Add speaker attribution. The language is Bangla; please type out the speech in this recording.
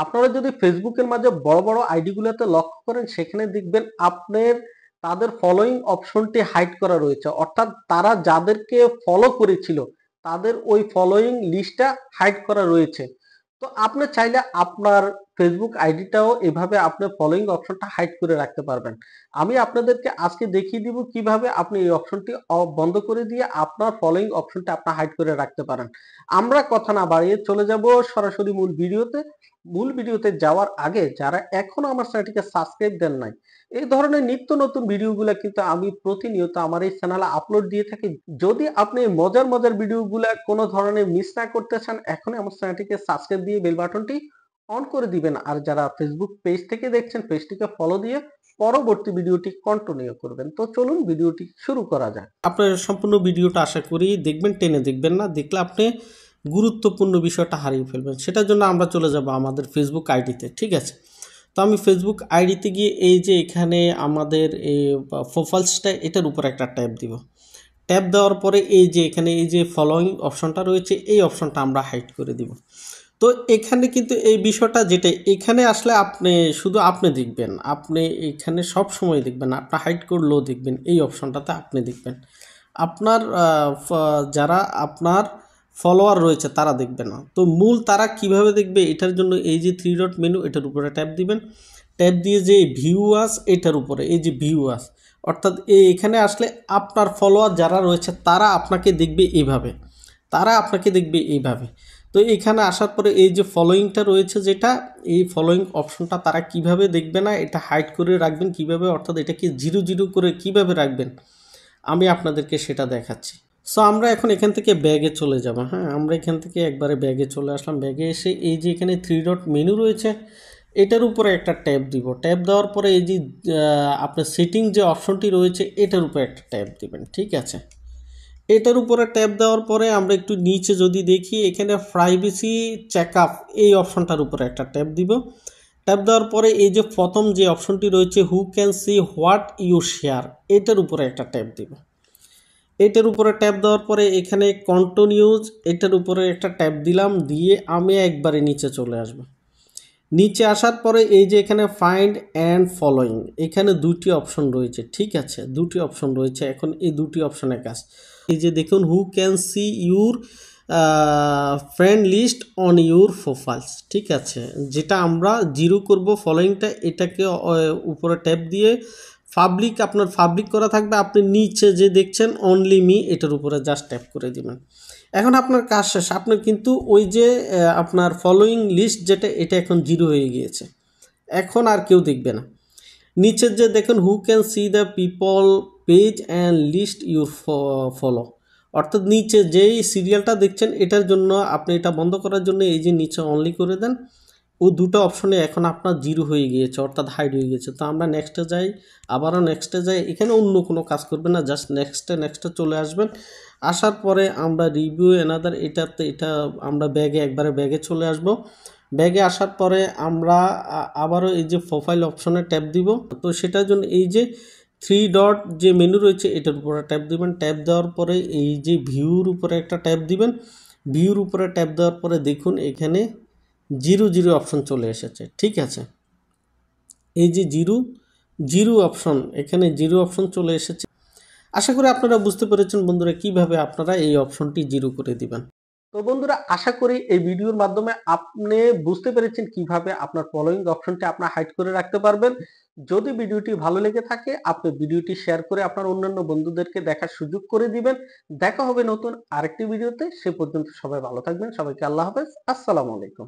Speaker 1: আপনারা যদি ফেসবুকের মাঝে বড় বড় আইডি গুলোতে লক্ষ্য করেন, সেখানে দেখবেন আপনার তাদের ফলোইং অপশনটি হাইড করা রয়েছে, অর্থাৎ তারা যাদেরকে ফলো করেছিল তাদের ওই ফলোইং লিস্টটা হাইড করা রয়েছে। তো আপনি চাইলে আপনার ফেসবুক আইডিটাও এভাবে আপনার ফলোইং অপশনটা হাইড করে রাখতে পারবেন। আমি আপনাদেরকে আজকে দেখিয়ে দিব কিভাবে আপনি এই অপশনটি বন্ধ করে দিয়ে আপনার ফলোইং অপশনটা আপনার হাইড করে রাখতে পারেন। আমরা কথা না বাড়িয়ে চলে যাব সরাসরি মূল ভিডিওতে। মূল ভিডিওতে যাওয়ার আগে যারা এখনো আমার চ্যানেলটিকে সাবস্ক্রাইব দেন নাই, এই ধরনের নিত্য নতুন ভিডিওগুলো কিন্তু আমি প্রতিনিয়ত আমার এই চ্যানেলে আপলোড দিয়ে থাকি। যদি আপনি মজার মজার ভিডিওগুলো কোনো ধরনের মিস না করতে চান, এখনই আমার চ্যানেলটিকে সাবস্ক্রাইব দিয়ে বেল বাটনটি অন করে দিবেন। আর যারা ফেসবুক পেজ থেকে দেখছেন, পেজটিকে ফলো দিয়ে পরবর্তী ভিডিওটি কন্টিনিউ করবেন। তো চলুন ভিডিওটি শুরু করা যাক।
Speaker 2: আপনার সম্পূর্ণ ভিডিওটা আশা করি দেখবেন, টেনে দেখবেন না, দেখলে আপনি গুরুত্বপূর্ণ বিষয়টা হারিয়ে ফেলবেন। সেটার জন্য আমরা চলে যাব আমাদের ফেসবুক আইডিতে। ঠিক আছে, তো আমি ফেসবুক আইডিতে গিয়ে এই যে এখানে আমাদের এই প্রোফাইলসটা, এটার উপর একটা ট্যাব দিব। ট্যাব দেওয়ার পরে এই যে এখানে এই যে ফলোয়িং অপশনটা রয়েছে, এই অপশনটা আমরা হাইড করে দিব। তো এখানে কিন্তু এই বিষয়টা যেটা এখানে আসলে আপনি শুধু আপনি দেখবেন, আপনি এখানে সব সময় দেখবেন, আপনার হাইড করলেও দেখবেন, এই অপশনটাতে আপনি দেখবেন। আপনার যারা আপনার ফলোয়ার রয়েছে তারা দেখবে না। তো মূল তারা কিভাবে দেখবে, এটার জন্য এই যে 3 ডট মেনু, এটার উপরে ট্যাপ দিবেন। ট্যাপ দিয়ে যে ভিউয়ার্স, এটার উপরে এই যে ভিউয়ার্স, অর্থাৎ এখানে আসলে আপনার ফলোয়ার যারা রয়েছে তারা আপনাকে দেখবে এইভাবে, তারা আপনাকে দেখবে এইভাবে। তো এখানে আসার পরে এই যে ফলোয়িংটা রয়েছে, যেটা এই ফলোয়িং অপশনটা তারা কিভাবে দেখবে না, এটা হাইড করে রাখবেন কিভাবে, অর্থাৎ এটাকে 0 করে কিভাবে রাখবেন আমি আপনাদেরকে সেটা দেখাচ্ছি। সো আমরা এখন এখান থেকে ব্যাগে চলে যাব। হ্যাঁ, আমরা এখান থেকে একবারে ব্যাগে চলে আসলাম। ব্যাগে এসে এই যে এখানে 3 ডট মেনু রয়েছে, এটার উপরে একটা ট্যাব দিব। ট্যাব দেওয়ার পরে এই যে আপনার সেটিং যে অপশনটি রয়েছে, এটার উপরে একটা ট্যাব দিবেন। ঠিক আছে, এটার উপরে ট্যাব দেওয়ার পরে আমরা একটু নিচে যদি দেখি, এখানে প্রাইভেসি চেকআপ, এই অপশনটার উপরে একটা ট্যাব দিব। ট্যাব দেওয়ার পরে এই যে প্রথম যে অপশনটি রয়েছে, who can see what you share, এটার উপরে একটা ট্যাব দিব। এটার উপরে ট্যাব দেওয়ার পরে এখানে কন্টিনিউজ, এটার উপরে একটা ট্যাব দিলাম, দিয়ে আমি একবারে নিচে চলে আসব। নিচে আসার পরে এই যে এখানে ফাইন্ড অ্যান্ড ফলোয়িং, এখানে দুটি অপশন রয়েছে। ঠিক আছে, দুটি অপশন রয়েছে। এখন এই দুটি অপশনের কাজ, এই যে দেখুন, who can see your friend list on your profiles. ঠিক আছে, যেটা আমরা 0 করব ফলোয়িংটা, এটাকে উপরে ট্যাব দিয়ে পাবলিক, আপনার পাবলিক করা থাকবে। আপনি নিচে যে দেখছেন অনলি মি, এটার উপরে জাস্ট ট্যাপ করে দিবেন। এখন আপনার কাজ শেষ। আপনার কিন্তু ওই যে আপনার ফলোয়িং লিস্ট যেটা, এটা এখন 0 হয়ে গিয়েছে, এখন আর কেউ দেখবে না। নিচের যে দেখুন, who can see the people page and list your follow, অর্থাৎ নিচে যেই সিরিয়ালটা দেখছেন, এটার জন্য আপনি এটা বন্ধ করার জন্য এই যে নিচে অনলি করে দেন। ও দুটো অপশনে এখন আপনার 0 হয়ে গিয়েছে, অর্থাৎ হাইড হয়ে গিয়েছে। তো আমরা নেক্সটে যাই, আবারও নেক্সটে যাই। এখানে অন্য কোনো কাজ করবেন না, জাস্ট নেক্সটে চলে আসবেন। আসার পরে আমরা রিভিউ অ্যানাদার, এটাতে এটা আমরা একবারে ব্যাগে চলে আসব। ব্যাগে আসার পরে আমরা আবারও এই যে প্রোফাইল অপশনে ট্যাপ দিব। তো সেটার জন্য এই যে 3 ডট যে মেনু রয়েছে, এটার উপরে ট্যাপ দিবেন। ট্যাপ দেওয়ার পরে এই যে ভিউর উপরে একটা ট্যাপ দিবেন। ভিউর উপরে ট্যাপ দেওয়ার পরে দেখুন এখানে 0 অপশন চলে এসেছে। ঠিক আছে, এই যে 0 অপশন, এখানে 0 অপশন চলে এসেছে। আশা করি আপনারা বুঝতে পেরেছেন বন্ধুরা, কিভাবে আপনারা এই অপশনটি 0 করে দিবেন।
Speaker 1: তো বন্ধুরা, আশা করি এই ভিডিওর মাধ্যমে আপনি বুঝতে পেরেছেন কিভাবে আপনার ফলোইং অপশনটি আপনার হাইড করে রাখতে পারবেন। যদি ভিডিওটি ভালো লেগে থাকে, আপনি ভিডিওটি শেয়ার করে আপনার অন্যান্য বন্ধুদেরকে দেখার সুযোগ করে দিবেন। দেখা হবে নতুন আরেকটি ভিডিওতে। সে পর্যন্ত সবাই ভালো থাকবেন। সবাইকে আল্লাহ হাফেজ, আসসালামু আলাইকুম।